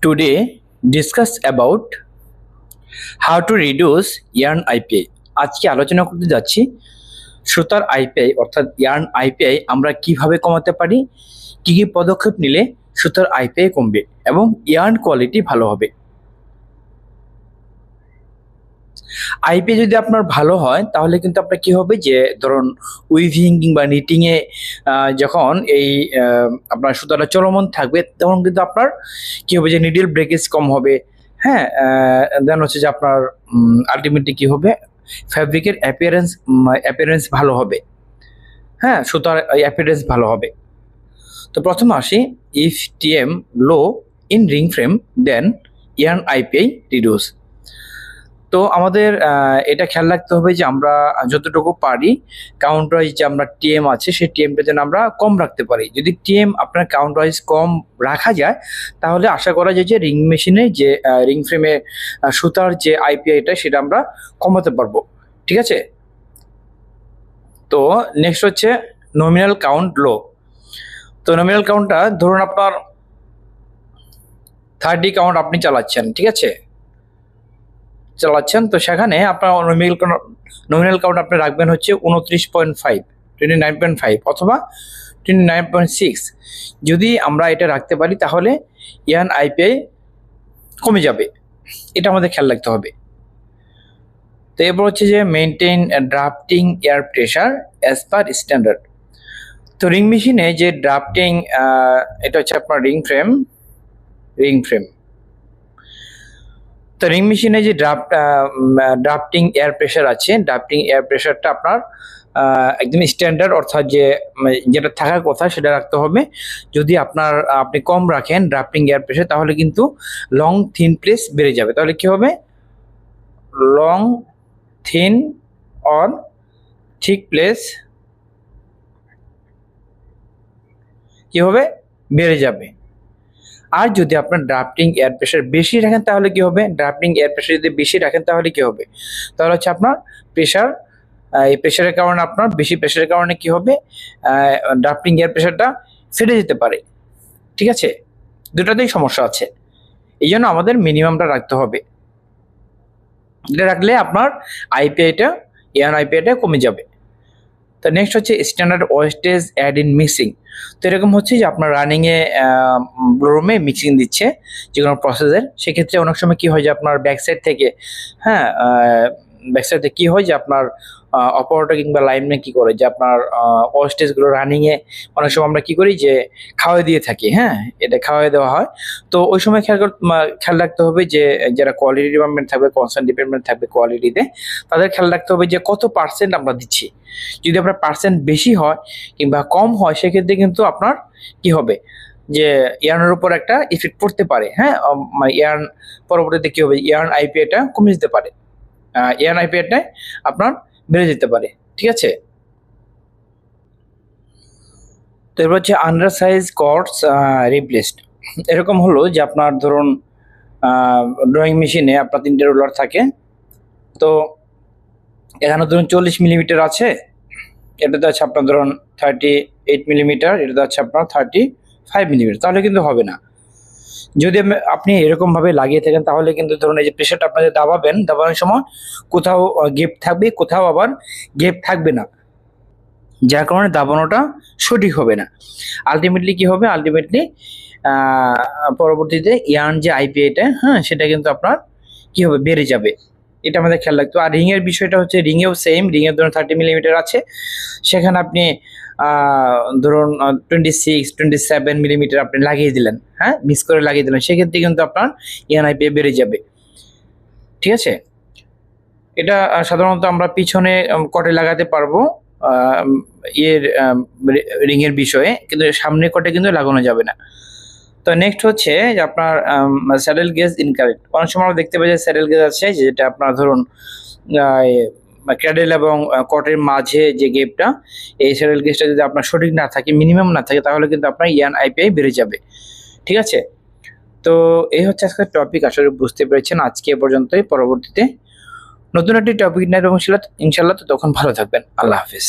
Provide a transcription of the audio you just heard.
Today discuss about how to reduce yarn IPI। আজকে আলোচনা করতে যাচ্ছি সুতার আইপিআই অর্থাৎ ইয়ার্ন আইপিআই আমরা কিভাবে কমাতে পারি, কি কি পদক্ষেপ নিলে সুতার আইপিআই কমবে এবং ইয়ার্ন কোয়ালিটি ভালো হবে। আইপিআই যদি আপনার ভালো হয় তাহলে কিন্তু আপনার কি হবে যে ধরুন উইভিং কিংবা নিটিং এ যখন এই আপনার সুতাটা চলমান থাকবে তখন কিন্তু আপনার কি হবে যে নিডল ব্রেকেজ কম হবে। হ্যাঁ, দেন হচ্ছে যে আপনার আলটিমেটলি কি হবে, ফ্যাব্রিকের অ্যাপিয়ারেন্স ভালো হবে। হ্যাঁ, সুতার অ্যাপিয়ারেন্স ভালো হবে। তো প্রথমে আসি, if TM low in ring frame then yarn IPI reduce. তো আমাদের এটা খেয়াল রাখতে হবে যে আমরা যতটুকু পারি কাউন্ট ওয়াইজ যে আমরা টিএম আছে সেই টিএমটা যেন আমরা কম রাখতে পারি। যদি টিএম আপনার কাউন্ট ওয়াইজ কম রাখা যায় তাহলে আশা করা যায় যে রিং মেশিনে যে রিং ফ্রেমে সুতার যে আইপিআইটা সেটা আমরা কমাতে পারবো। ঠিক আছে। তো নেক্সট হচ্ছে নমিনাল কাউন্ট লো। তো নমিনাল কাউন্টটা ধরুন আপনার 30 কাউন্ট আপনি চালাচ্ছেন, ঠিক আছে, তো সেখানে আপনার নমিনাল কাউন্ট আপনি রাখবেন হচ্ছে 29.5 অথবা 29.6। যদি আমরা এটা রাখতে পারি তাহলে ইয়ার্ন আইপিআই কমে যাবে, এটা আমাদের খেয়াল রাখতে হবে। তো এরপর হচ্ছে যে maintain drafting air pressure as per standard. তো রিং মেশিনে যে ড্রাফটিং এটা হচ্ছে আপনার রিং ফ্রেম। তো রিং মেশিনে যে ড্রাফটিং এয়ার প্রেশার আছে, ড্রাফটিং এয়ার প্রেশারটা আপনার একদম স্ট্যান্ডার্ড অর্থাৎ যেটা থাকার কথা সেটা রাখতে হবে। যদি আপনি কম রাখেন ড্রাফটিং এয়ার প্রেশার তাহলে কিন্তু লং থিন প্লেস বেড়ে যাবে। তাহলে কি হবে, long thin or thick place কি হবে, বেড়ে যাবে। আর যদি আপনার ড্রাফটিং এয়ার প্রেশার বেশি রাখেন তাহলে কি হবে, ড্রাফটিং এয়ার প্রেশার যদি বেশি রাখেন তাহলে কি হবে, তাহলে হচ্ছে আপনার প্রেশার, এই প্রেশারের কারণে আপনার বেশি প্রেশারের কারণে কি হবে, ড্রাফটিং এয়ার প্রেশারটা ফেটে যেতে পারে। ঠিক আছে, দুটাতেই সমস্যা আছে। এই জন্য আমাদের মিনিমামটা রাখতে হবে। এটা রাখলে আপনার ইয়ার্ন আইপিআইটা কমে যাবে। তো নেক্সট হচ্ছে standard wastage add in mixing. তো এরকম হচ্ছে যে আপনার রানিংয়ে ব্লোরুমে মিক্সিং দিচ্ছে যে কোনো প্রসেসের, সেক্ষেত্রে অনেক সময় কি হয় যে আপনার ব্যাকসাইড থেকে কি হয় যে আপনার অপারেটর কিংবা লাইনম্যান কি করে যে আপনার ওয়েস্টেজগুলো রানিংয়ে অনেক সময় আমরা কি করি যে খাওয়াই দিয়ে থাকি। হ্যাঁ, এটা খাওয়াই দেওয়া হয়। তো ওই সময় খেয়াল রাখতে হবে যে যারা কোয়ালিটি ডিপার্টমেন্ট থাকবে, কনসার্ন ডিপার্টমেন্ট থাকবে কোয়ালিটিতে, তাদের খেয়াল রাখতে হবে যে কত পার্সেন্ট আমরা দিচ্ছি। যদি আপনার পার্সেন্ট বেশি হয় কিংবা কম হয় সেক্ষেত্রে কিন্তু আপনার কি হবে যে ইয়ার্নের উপর একটা ইফেক্ট পড়তে পারে। হ্যাঁ, ইয়ার্ন পরবর্তীতে কি হবে, ইয়ার্ন আইপিআইটা কমে যেতে পারে, ইয়ার্ন আইপিআইটা আপনার বেড়ে যেতে পারে। ঠিক আছে। তো এবার হচ্ছে আন্ডার সাইজ কর্ডস রিপ্লেসড। এরকম হলো যে আপনার ধরুন ড্রয়িং মেশিনে আপনার 3টে রোলার থাকে। তো এখানে ধরুন 40 মিলিমিটার আছে, এটাতে আছে আপনার ধরুন 38 মিলিমিটার, এটাতে আছে আপনার 35 মিলিমিটার, তাহলে কিন্তু হবে না। যদি আপনি এরকমভাবে লাগিয়ে থাকেন তাহলে কিন্তু ধরুন এই যে প্রেশারটা আপনাদের দাবানোর সময় কোথাও গ্যাপ থাকবে, কোথাও আবার গ্যাপ থাকবে না, যার কারণে দাবানোটা সঠিক হবে না। আলটিমেটলি কি হবে, পরবর্তীতে ইয়ার্ন যে আইপিআইটা সেটা কিন্তু আপনার কি হবে, বেড়ে যাবে। এটা আমাদের খেয়াল রাখতে হবে। আর রিংয়ের বিষয়টা হচ্ছে রিংয়েও সেম, রিংয়ের ধরুন 30 মিলিমিটার আছে, সেখানে আপনি ধরুন 26-27 মিলিমিটার আপনি লাগিয়ে দিলেন, হ্যাঁ, মিস করে লাগিয়ে দিলেন, সেক্ষেত্রে কিন্তু আপনার ইয়ার্ন আইপিআই বেড়ে যাবে। ঠিক আছে। এটা সাধারণত আমরা পিছনে কটে লাগাতে পারবো রিংয়ের বিষয়ে, কিন্তু সামনের কটে কিন্তু লাগানো যাবে না। তো নেক্সট হচ্ছে যে আপনার স্যাডেল গেজ ইনকারেক্ট। অনেক সময় আমরা দেখতে পাই যে স্যাডেল গেজ আছে যেটা আপনার ধরুন ক্র্যাডেল এবং কটের মাঝে যে গেপটা, এই স্যাডেল গেজটা যদি আপনার সঠিক না থাকে, মিনিমাম না থাকে, তাহলে কিন্তু আপনার ইয়ার্ন আইপিআই বেড়ে যাবে। ঠিক আছে। তো এই হচ্ছে আজকের টপিক, আসলে বুঝতে পেরেছেন। আজকে এ পর্যন্তই, পরবর্তীতে নতুন একটি টপিক নিয়ে ইনশাল্লাহ। তো তখন ভালো থাকবেন। আল্লাহ হাফিজ।